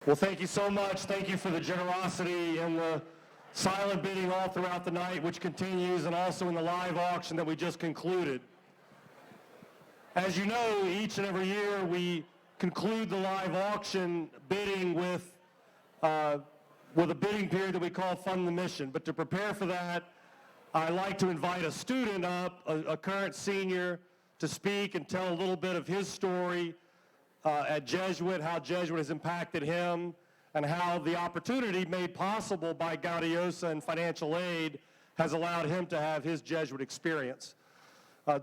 Well, thank you so much. Thank you for the generosity and the silent bidding all throughout the night, which continues, and also in the live auction that we just concluded. As you know, each and every year we conclude the live auction bidding with a bidding period that we call Fund the Mission. But to prepare for that, I'd like to invite a student up, a current senior, to speak and tell a little bit of his story at Jesuit, how Jesuit has impacted him, and how the opportunity made possible by Gaudiosa and financial aid has allowed him to have his Jesuit experience.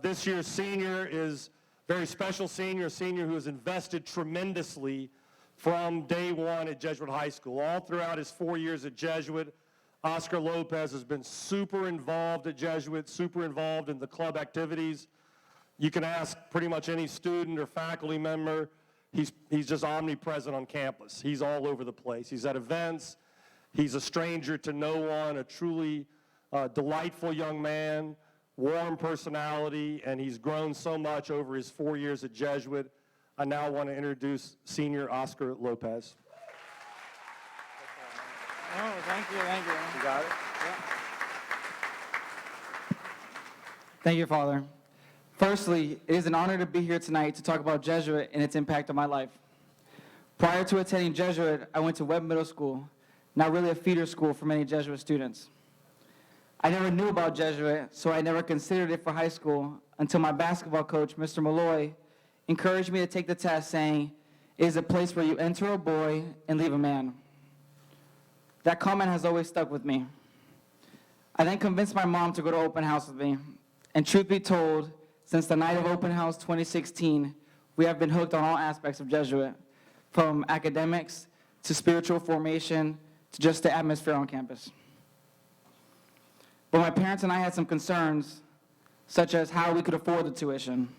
This year's senior is a very special senior, a senior who has invested tremendously from day one at Jesuit High School. All throughout his 4 years at Jesuit, Oscar Lopez has been super involved at Jesuit, super involved in the club activities. You can ask pretty much any student or faculty member. He's just omnipresent on campus. He's all over the place. He's at events. He's a stranger to no one, a truly delightful young man, warm personality, and he's grown so much over his 4 years at Jesuit. I now want to introduce Senior Oscar Lopez. Oh, thank you. You got it? Yeah. Thank you, Father. Firstly, it is an honor to be here tonight to talk about Jesuit and its impact on my life. Prior to attending Jesuit, I went to Webb Middle School, not really a feeder school for many Jesuit students. I never knew about Jesuit, so I never considered it for high school until my basketball coach, Mr. Malloy, encouraged me to take the test, saying, "It is a place where you enter a boy and leave a man." That comment has always stuck with me. I then convinced my mom to go to open house with me, and truth be told, since the night of open house 2016, we have been hooked on all aspects of Jesuit, from academics to spiritual formation to just the atmosphere on campus. But my parents and I had some concerns, such as how we could afford the tuition.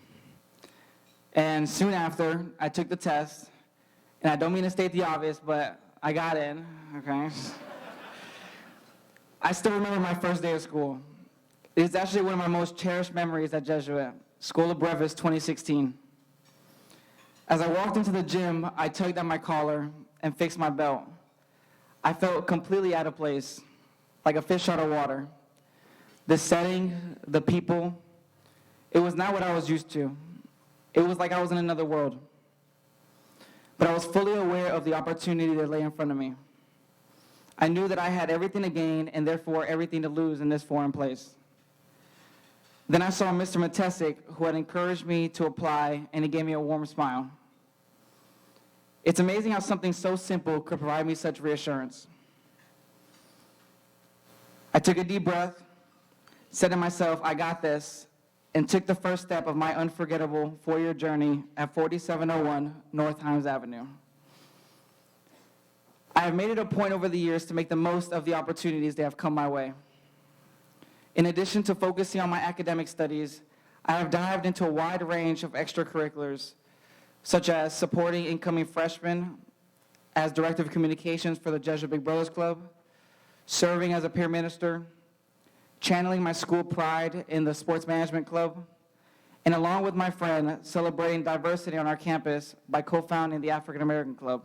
And soon after, I took the test, and I don't mean to state the obvious, but I got in, okay? I still remember my first day of school. It is actually one of my most cherished memories at Jesuit, School of Brevis 2016. As I walked into the gym, I tugged at my collar and fixed my belt. I felt completely out of place, like a fish out of water. The setting, the people, it was not what I was used to. It was like I was in another world. But I was fully aware of the opportunity that lay in front of me. I knew that I had everything to gain and therefore everything to lose in this foreign place. Then I saw Mr. Matesic, who had encouraged me to apply, and he gave me a warm smile. It's amazing how something so simple could provide me such reassurance. I took a deep breath, said to myself, "I got this," and took the first step of my unforgettable 4-year journey at 4701 North Himes Avenue. I have made it a point over the years to make the most of the opportunities that have come my way. In addition to focusing on my academic studies, I have dived into a wide range of extracurriculars, such as supporting incoming freshmen as Director of Communications for the Jesuit Big Brothers Club, serving as a peer minister, channeling my school pride in the Sports Management Club, and along with my friend, celebrating diversity on our campus by co-founding the African American Club.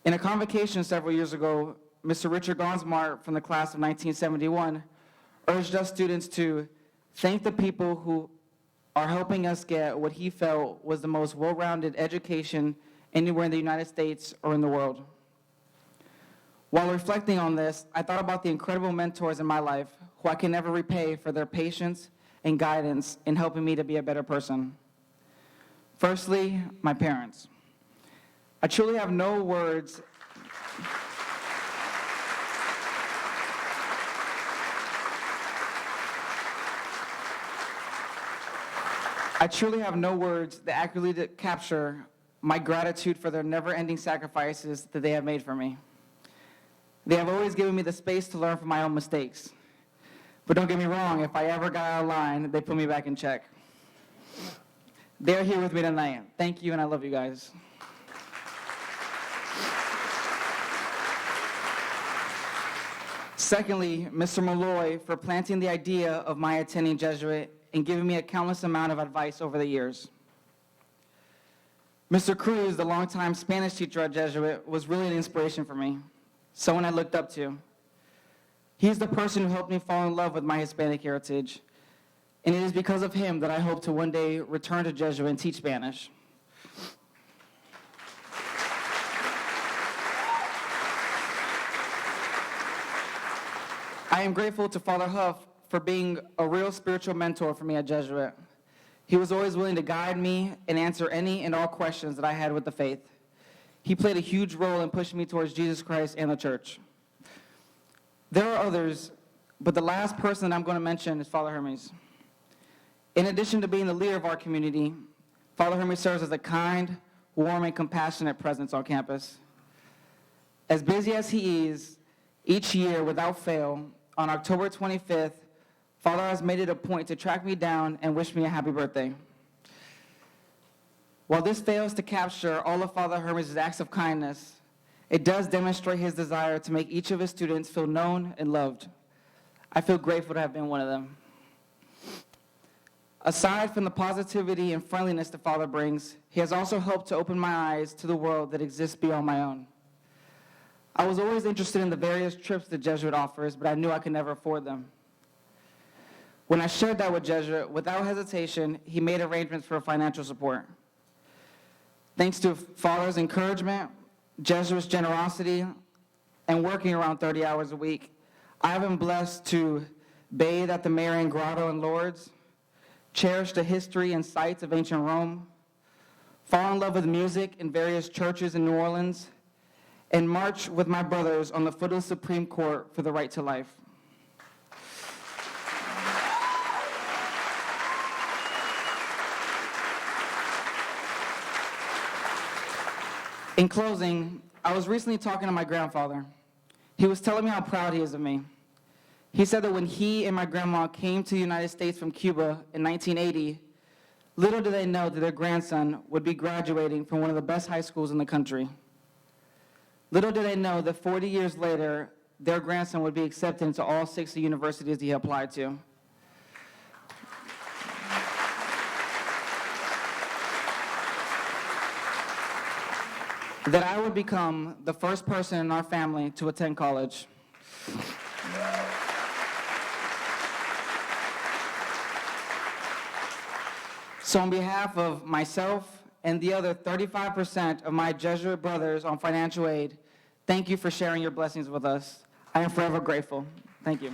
In a convocation several years ago, Mr. Richard Gonsmart from the class of 1971 urged us students to thank the people who are helping us get what he felt was the most well-rounded education anywhere in the United States or in the world. While reflecting on this, I thought about the incredible mentors in my life who I can never repay for their patience and guidance in helping me to be a better person. Firstly, my parents. I truly have no words that accurately capture my gratitude for their never-ending sacrifices that they have made for me. They have always given me the space to learn from my own mistakes. But don't get me wrong, if I ever got out of line, they put me back in check. They're here with me tonight. Thank you, and I love you guys. Secondly, Mr. Malloy for planting the idea of my attending Jesuit and giving me a countless amount of advice over the years. Mr. Cruz, the longtime Spanish teacher at Jesuit, was really an inspiration for me, someone I looked up to. He's the person who helped me fall in love with my Hispanic heritage, and it is because of him that I hope to one day return to Jesuit and teach Spanish. I am grateful to Father Huff for being a real spiritual mentor for me at Jesuit. He was always willing to guide me and answer any and all questions that I had with the faith. He played a huge role in pushing me towards Jesus Christ and the church. There are others, but the last person that I'm going to mention is Father Hermes. In addition to being the leader of our community, Father Hermes serves as a kind, warm, and compassionate presence on campus. As busy as he is, each year, without fail, on October 25th, Father has made it a point to track me down and wish me a happy birthday. While this fails to capture all of Father Hermes' acts of kindness, it does demonstrate his desire to make each of his students feel known and loved. I feel grateful to have been one of them. Aside from the positivity and friendliness that Father brings, he has also helped to open my eyes to the world that exists beyond my own. I was always interested in the various trips that Jesuit offers, but I knew I could never afford them. When I shared that with Jesuit, without hesitation, he made arrangements for financial support. Thanks to Father's encouragement, Jesuit's generosity, and working around 30 hours a week, I have been blessed to bathe at the Marian Grotto in Lourdes, cherish the history and sights of ancient Rome, fall in love with music in various churches in New Orleans, and march with my brothers on the foot of the Supreme Court for the right to life. In closing, I was recently talking to my grandfather. He was telling me how proud he is of me. He said that when he and my grandma came to the United States from Cuba in 1980, little did they know that their grandson would be graduating from one of the best high schools in the country. Little did they know that 40 years later, their grandson would be accepted into all 60 universities he applied to. That I would become the first person in our family to attend college. So on behalf of myself and the other 35% of my Jesuit brothers on financial aid, thank you for sharing your blessings with us. I am forever grateful. Thank you.